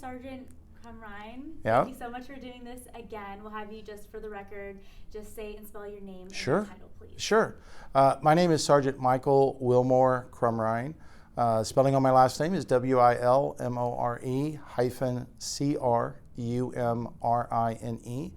Sergeant Crumrine, Yeah. thank you so much for doing this again. We'll have you, just for the record, just say and spell your name Sure. and your title, please. Sure. My name is Sergeant Michael Wilmore Crumrine. Spelling on my last name is Wilmore-Crumrine.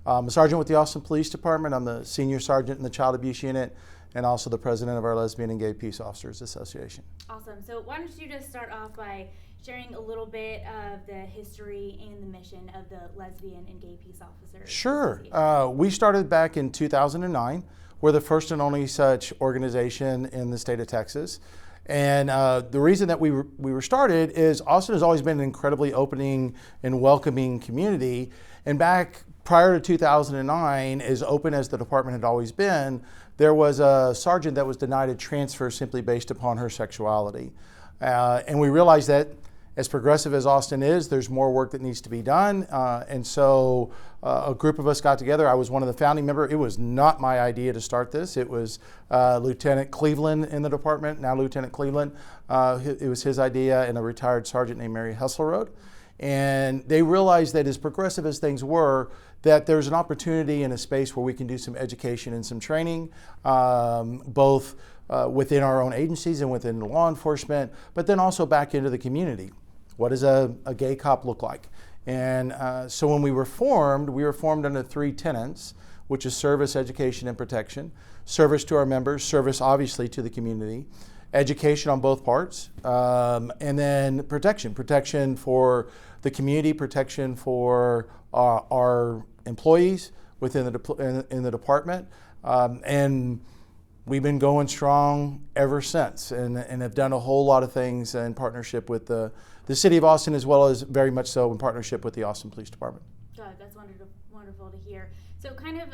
I'm a sergeant with the Austin Police Department. I'm the senior sergeant in the Child Abuse Unit and also the president of our Lesbian and Gay Peace Officers Association. Awesome. So why don't you just start off by sharing a little bit of the history and the mission of the Lesbian and Gay Peace Officers Sure. Association? We started back in 2009. We're the first and only such organization in the state of Texas. And the reason that we were started is Austin has always been an incredibly opening and welcoming community. And back prior to 2009, as open as the department had always been, there was a sergeant that was denied a transfer simply based upon her sexuality. And we realized that as progressive as Austin is, there's more work that needs to be done. And so a group of us got together. I was one of the founding members. It was not my idea to start this. It was Lieutenant Cleveland in the department, now Lieutenant Cleveland. It was his idea and a retired sergeant named Mary Hesselrode. And they realized that as progressive as things were, that there's an opportunity in a space where we can do some education and some training, both within our own agencies and within law enforcement, but then also back into the community. What does a gay cop look like? And so when we were formed under 3 tenets, which is service, education, and protection. Service to our members, service obviously to the community, education on both parts, and then protection for the community, protection for our employees within in the department, and we've been going strong ever since, and have done a whole lot of things in partnership with the city of Austin, as well as very much so in partnership with the Austin Police Department. God, that's wonderful to hear. So kind of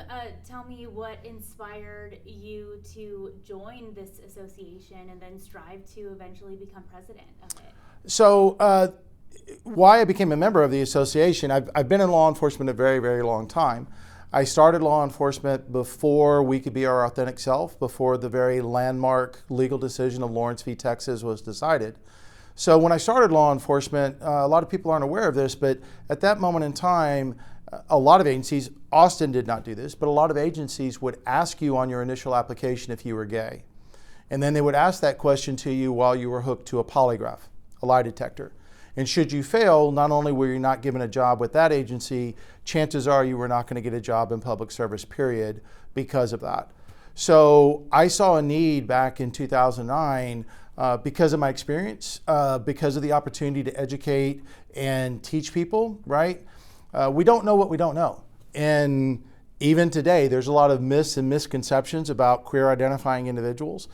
tell me what inspired you to join this association and then strive to eventually become president of it. So why I became a member of the association, I've been in law enforcement a very, very long time. I started law enforcement before we could be our authentic self, before the very landmark legal decision of Lawrence v. Texas was decided. So when I started law enforcement, a lot of people aren't aware of this, but at that moment in time, a lot of agencies, Austin did not do this, but a lot of agencies would ask you on your initial application if you were gay. And then they would ask that question to you while you were hooked to a polygraph, a lie detector. And should you fail, not only were you not given a job with that agency, chances are you were not going to get a job in public service, period, because of that. So I saw a need back in 2009 because of my experience, because of the opportunity to educate and teach people, right? We don't know what we don't know. And even today, there's a lot of myths and misconceptions about queer identifying individuals,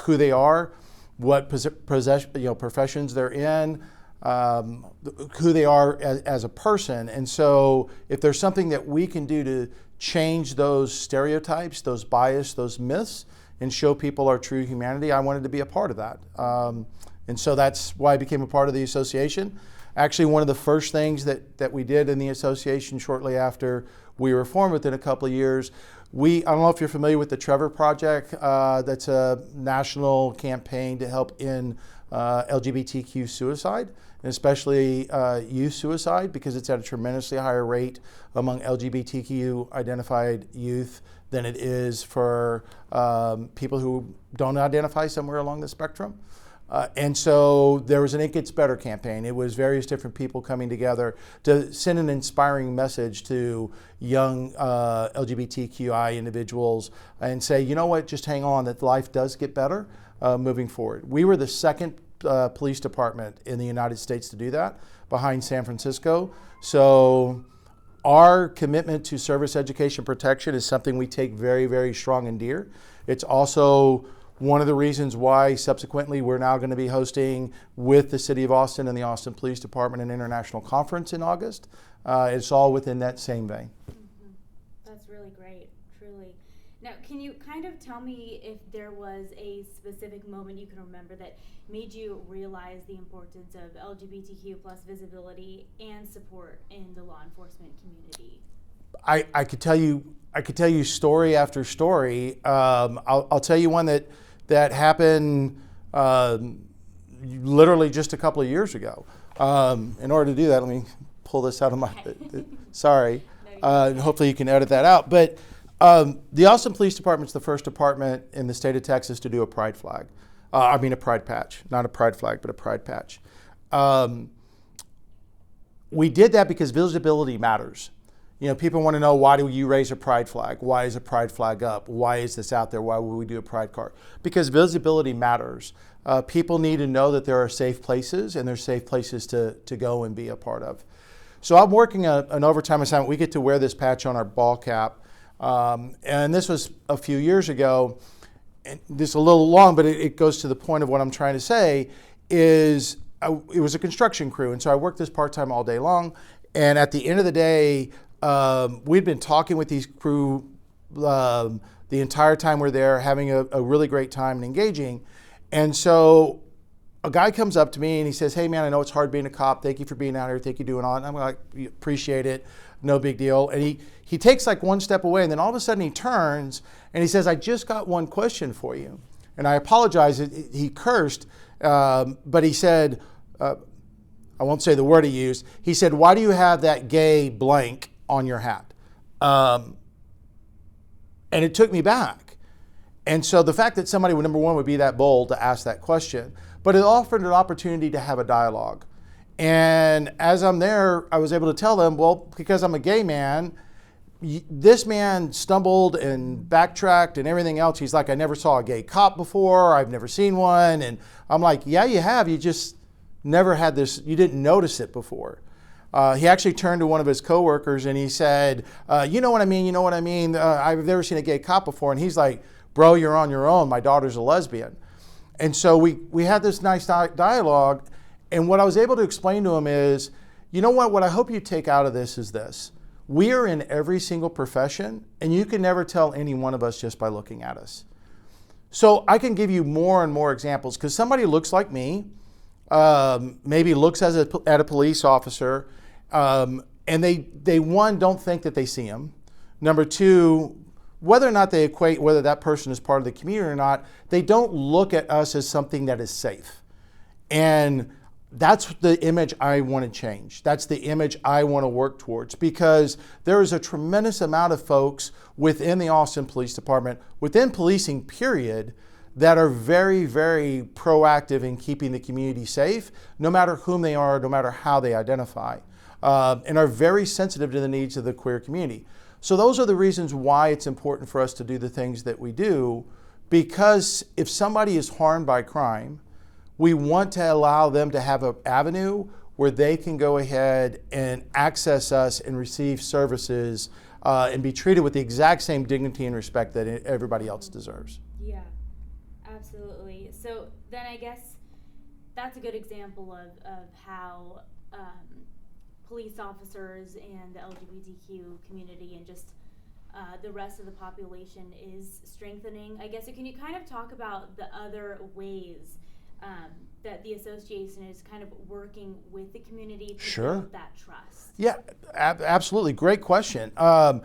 who they are, what professions they're in, who they are as a person. And so if there's something that we can do to change those stereotypes, those bias, those myths, and show people our true humanity, I wanted to be a part of that. And so that's why I became a part of the association. Actually, one of the first things that we did in the association shortly after we were formed, within a couple of years, I don't know if you're familiar with the Trevor Project. That's a national campaign to help end LGBTQ suicide, and especially youth suicide, because it's at a tremendously higher rate among LGBTQ identified youth than it is for people who don't identify somewhere along the spectrum. And so there was an It Gets Better campaign. It was various different people coming together to send an inspiring message to young LGBTQI individuals and say, you know what, just hang on, that life does get better moving forward. We were the second police department in the United States to do that, behind San Francisco. So our commitment to service, education, protection is something we take very, very strong and dear. It's also one of the reasons why subsequently we're now going to be hosting with the City of Austin and the Austin Police Department an international conference in August. It's all within that same vein. Mm-hmm. That's really great, truly. Now, can you kind of tell me if there was a specific moment you can remember that made you realize the importance of LGBTQ plus visibility and support in the law enforcement community? I could tell you story after story. I'll tell you one that happened literally just a couple of years ago. In order to do that, let me pull this out of my, sorry. And hopefully you can edit that out. But the Austin Police Department is the first department in the state of Texas to do a pride flag. A pride patch, not a pride flag, but a pride patch. We did that because visibility matters. You know, people want to know, why do you raise a pride flag? Why is a pride flag up? Why is this out there? Why would we do a pride car? Because visibility matters. People need to know that there are safe places, and there's safe places to go and be a part of. So I'm working an overtime assignment. We get to wear this patch on our ball cap. And this was a few years ago. And this is a little long, but it goes to the point of what I'm trying to say is it was a construction crew. And so I worked this part-time all day long. And at the end of the day, we'd been talking with these crew the entire time we're there, having a really great time and engaging. And so a guy comes up to me and he says, "Hey man, I know it's hard being a cop. Thank you for being out here. Thank you for doing all." And I'm like, "Appreciate it. No big deal." And he takes like one step away, and then all of a sudden he turns and he says, "I just got one question for you." And I apologize. He cursed, but he said, I won't say the word he used. He said, "Why do you have that gay blank on your hat?" And it took me back. And so the fact that somebody, number one, would be that bold to ask that question, but it offered an opportunity to have a dialogue. And as I'm there, I was able to tell them, well, because I'm a gay man, this man stumbled and backtracked and everything else. He's like, "I never saw a gay cop before. I've never seen one." And I'm like, "Yeah, you have. You just never had this. You didn't notice it before." He actually turned to one of his coworkers and he said, "You know what I mean? You know what I mean? I've never seen a gay cop before." And he's like, "Bro, you're on your own. My daughter's a lesbian." And so we had this nice dialogue. And what I was able to explain to him is, you know what I hope you take out of this is this. We are in every single profession, and you can never tell any one of us just by looking at us. So I can give you more and more examples, because somebody looks like me, maybe looks at a police officer, and they one, don't think that they see him. Number two, whether or not they equate whether that person is part of the community or not, they don't look at us as something that is safe. And that's the image I want to change. That's the image I want to work towards, because there is a tremendous amount of folks within the Austin Police Department, within policing period, that are very, very proactive in keeping the community safe, no matter whom they are, no matter how they identify, and are very sensitive to the needs of the queer community. So those are the reasons why it's important for us to do the things that we do, because if somebody is harmed by crime, we want to allow them to have an avenue where they can go ahead and access us and receive services and be treated with the exact same dignity and respect that everybody else deserves. Yeah, absolutely. So then I guess that's a good example of how police officers and the LGBTQ community and just the rest of the population is strengthening. I guess, so can you kind of talk about the other ways that the association is kind of working with the community to build that trust? Yeah, absolutely. Great question. A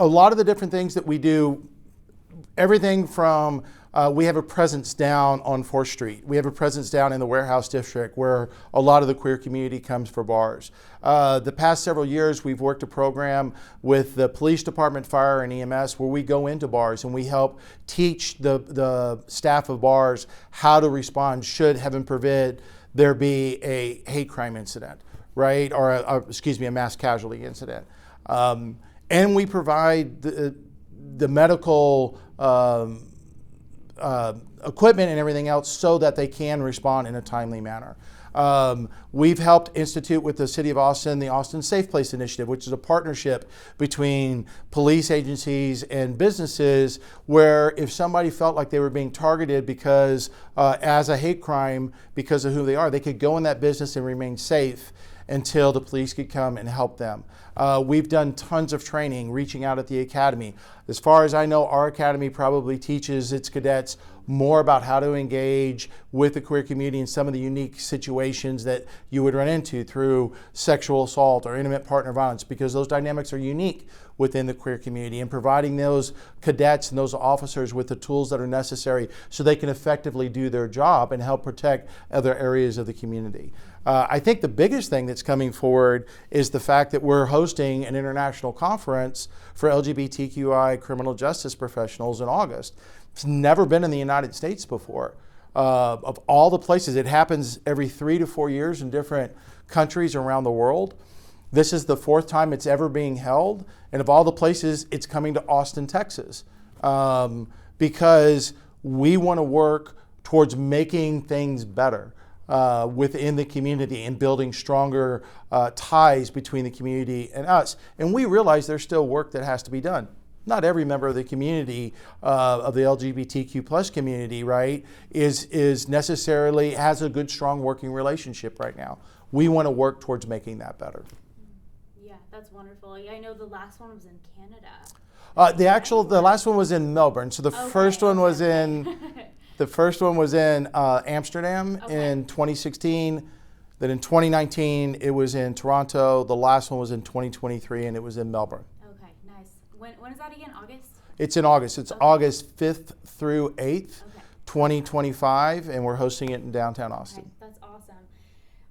lot of the different things that we do, everything from we have a presence down on 4th Street. We have a presence down in the Warehouse District where a lot of the queer community comes for bars. The past several years, we've worked a program with the police department, fire, and EMS where we go into bars and we help teach the staff of bars how to respond should, heaven forbid, there be a hate crime incident, right? Or a mass casualty incident. And we provide the medical equipment and everything else so that they can respond in a timely manner. We've helped institute with the City of Austin the Austin Safe Place Initiative, which is a partnership between police agencies and businesses where if somebody felt like they were being targeted because as a hate crime because of who they are, they could go in that business and remain safe until the police could come and help them. We've done tons of training, reaching out at the academy. As far as I know, our academy probably teaches its cadets more about how to engage with the queer community in some of the unique situations that you would run into through sexual assault or intimate partner violence, because those dynamics are unique within the queer community, and providing those cadets and those officers with the tools that are necessary so they can effectively do their job and help protect other areas of the community. I think the biggest thing that's coming forward is the fact that we're hosting an international conference for LGBTQI criminal justice professionals in August. It's never been in the United States before. Of all the places, it happens every 3 to 4 years in different countries around the world. This is the 4th time it's ever being held, and of all the places, it's coming to Austin, Texas, because we want to work towards making things better within the community and building stronger ties between the community and us. And we realize there's still work that has to be done. Not every member of the community, of the LGBTQ plus community, right, is necessarily has a good, strong working relationship right now. We want to work towards making that better. Yeah, that's wonderful. Yeah, I know the last one was in Canada. The last one was in Melbourne. So the first one was in Amsterdam in 2016. Then in 2019 it was in Toronto. The last one was in 2023 and it was in Melbourne. Okay, nice. When is that again? August? It's in August. It's August 5th through 8th, 2025, and we're hosting it in downtown Austin. Okay, that's awesome.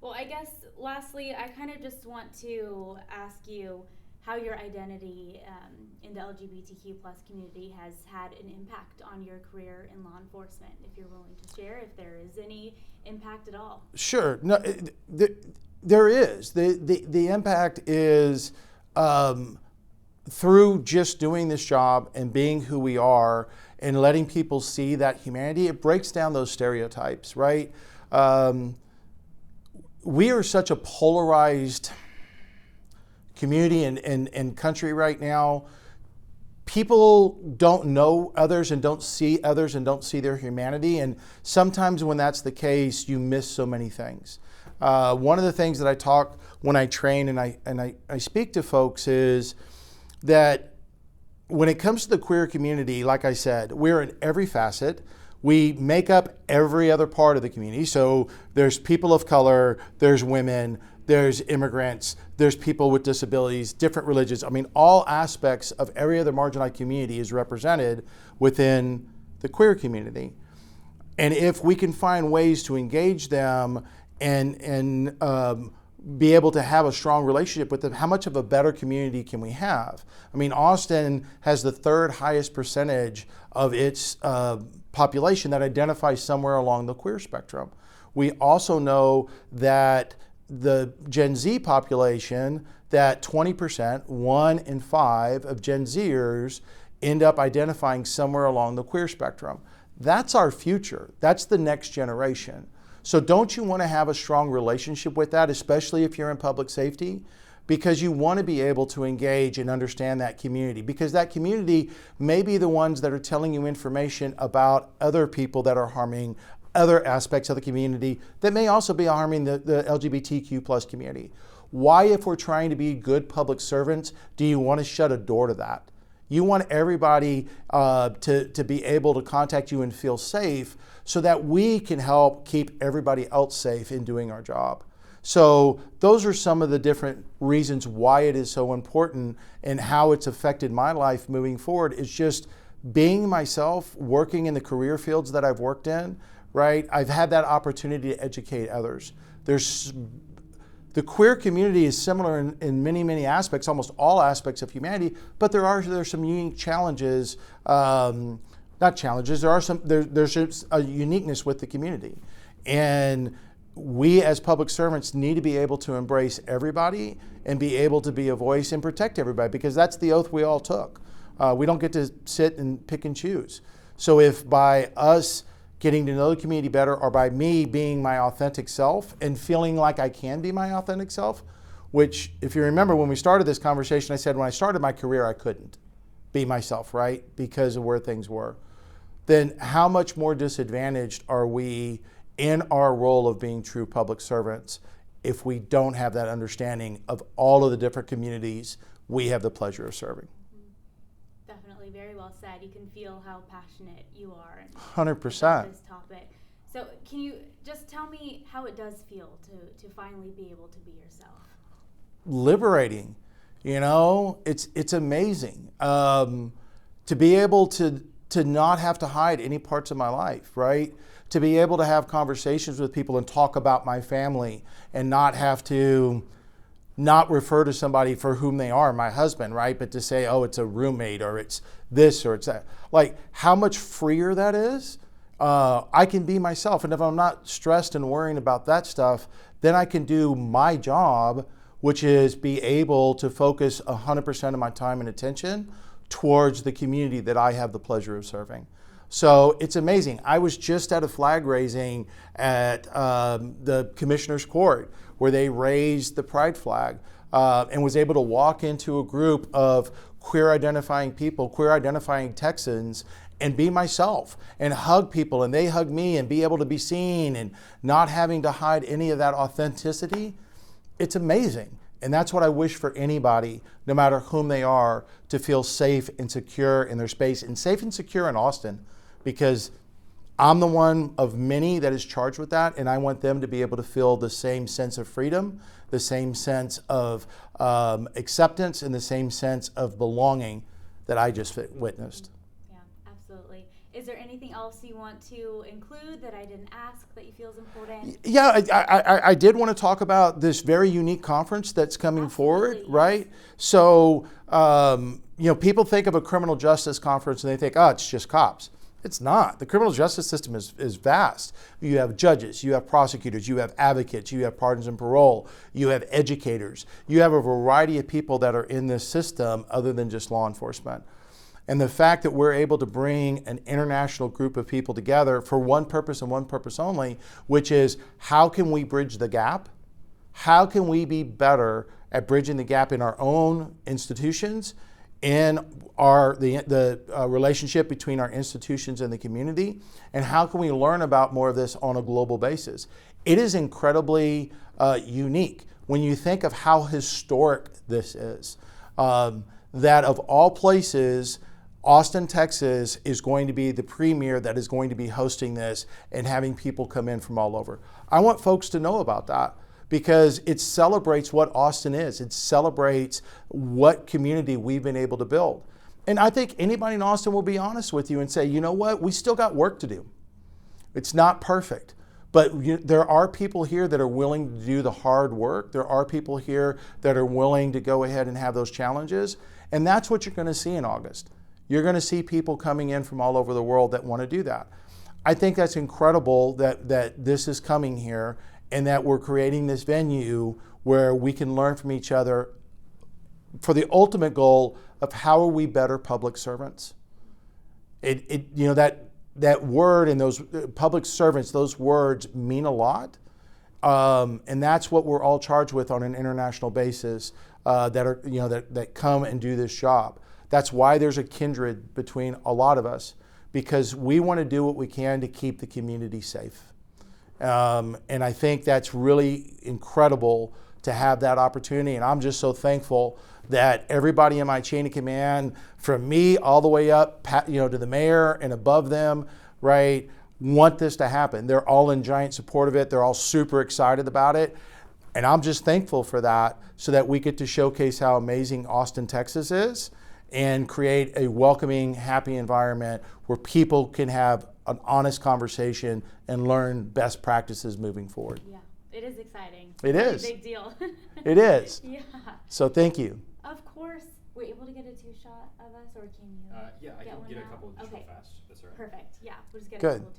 Well, I guess lastly, I kind of just want to ask you how your identity in the LGBTQ plus community has had an impact on your career in law enforcement, if you're willing to share, if there is any impact at all. Sure. No, there is. The impact is through just doing this job and being who we are and letting people see that humanity. It breaks down those stereotypes, right? We are such a polarized community and country right now. People don't know others and don't see others and don't see their humanity. And sometimes when that's the case, you miss so many things. One of the things that I talk when I train and I speak to folks is that when it comes to the queer community, like I said, we're in every facet. We make up every other part of the community. So there's people of color, there's women, there's immigrants, there's people with disabilities, different religions. I mean, all aspects of every other marginalized community is represented within the queer community. And if we can find ways to engage them and be able to have a strong relationship with them, how much of a better community can we have? I mean, Austin has the 3rd highest percentage of its population that identifies somewhere along the queer spectrum. We also know that the Gen Z population, that 20%, 1 in 5 of Gen Zers end up identifying somewhere along the queer spectrum. That's our future. That's the next generation. So don't you want to have a strong relationship with that, especially if you're in public safety? Because you want to be able to engage and understand that community, because that community may be the ones that are telling you information about other people that are harming other aspects of the community that may also be harming the LGBTQ plus community. Why, if we're trying to be good public servants, do you want to shut a door to that? You want everybody to be able to contact you and feel safe so that we can help keep everybody else safe in doing our job. So those are some of the different reasons why it is so important and how it's affected my life moving forward. Is just being myself, working in the career fields that I've worked in, right? I've had that opportunity to educate others. The queer community is similar in many, many aspects, almost all aspects of humanity, but there's some unique challenges, not challenges, there's a uniqueness with the community. And we as public servants need to be able to embrace everybody and be able to be a voice and protect everybody, because that's the oath we all took. We don't get to sit and pick and choose. So if by us getting to know the community better, or by me being my authentic self and feeling like I can be my authentic self, which, if you remember when we started this conversation, I said when I started my career, I couldn't be myself, right? Because of where things were. Then how much more disadvantaged are we in our role of being true public servants if we don't have that understanding of all of the different communities we have the pleasure of serving? Definitely, very well said. You can feel how passionate you are 100% about this topic. So can you just tell me how it does feel to finally be able to be yourself? Liberating, it's amazing to be able to to not have to hide any parts of my life, right? To be able to have conversations with people and talk about my family and not have to not refer to somebody for whom they are, my husband, right? But to say, oh, it's a roommate or it's this or it's that. Like how much freer that is. I can be myself. And if I'm not stressed and worrying about that stuff, then I can do my job, which is be able to focus 100% of my time and attention towards the community that I have the pleasure of serving. So it's amazing. I was just at a flag raising at the Commissioner's Court where they raised the pride flag and was able to walk into a group of queer identifying people, queer identifying Texans, and be myself and hug people and they hug me and be able to be seen and not having to hide any of that authenticity. It's amazing. And that's what I wish for anybody, no matter whom they are, to feel safe and secure in their space and safe and secure in Austin, because I'm the one of many that is charged with that, and I want them to be able to feel the same sense of freedom, the same sense of acceptance, and the same sense of belonging that I just witnessed. Yeah, absolutely. Is there anything else you want to include that I didn't ask that you feel is important? Yeah, I did want to talk about this very unique conference that's coming forward, right? So, people think of a criminal justice conference and they think, oh, it's just cops. It's not. The criminal justice system is vast. You have judges, you have prosecutors, you have advocates, you have pardons and parole, you have educators. You have a variety of people that are in this system other than just law enforcement. And the fact that we're able to bring an international group of people together for one purpose and one purpose only, which is how can we bridge the gap? How can we be better at bridging the gap in our own institutions, in the relationship between our institutions and the community, and how can we learn about more of this on a global basis? It is incredibly unique when you think of how historic this is, that of all places, Austin, Texas is going to be the premier that is going to be hosting this and having people come in from all over. I want folks to know about that because it celebrates what Austin is. It celebrates what community we've been able to build. And I think anybody in Austin will be honest with you and say, you know what, we still got work to do. It's not perfect. But there are people here that are willing to do the hard work. There are people here that are willing to go ahead and have those challenges. And that's what you're going to see in August. You're going to see people coming in from all over the world that want to do that. I think that's incredible that this is coming here and that we're creating this venue where we can learn from each other for the ultimate goal of how are we better public servants. That word and those public servants, those words mean a lot. And that's what we're all charged with on an international basis that come and do this job. That's why there's a kindred between a lot of us, because we want to do what we can to keep the community safe. And I think that's really incredible to have that opportunity. And I'm just so thankful that everybody in my chain of command, from me all the way up, to the mayor and above them, right, want this to happen. They're all in giant support of it. They're all super excited about it. And I'm just thankful for that, so that we get to showcase how amazing Austin, Texas is, and create a welcoming, happy environment where people can have an honest conversation and learn best practices moving forward. Yeah, it is exciting. It is. A big deal. It is. Yeah. So thank you. Of course. Were you able to get a two-shot of us, or can you? Yeah, I can get a couple of okay. fast. That's all right. Perfect. Yeah, we'll just get Good. a couple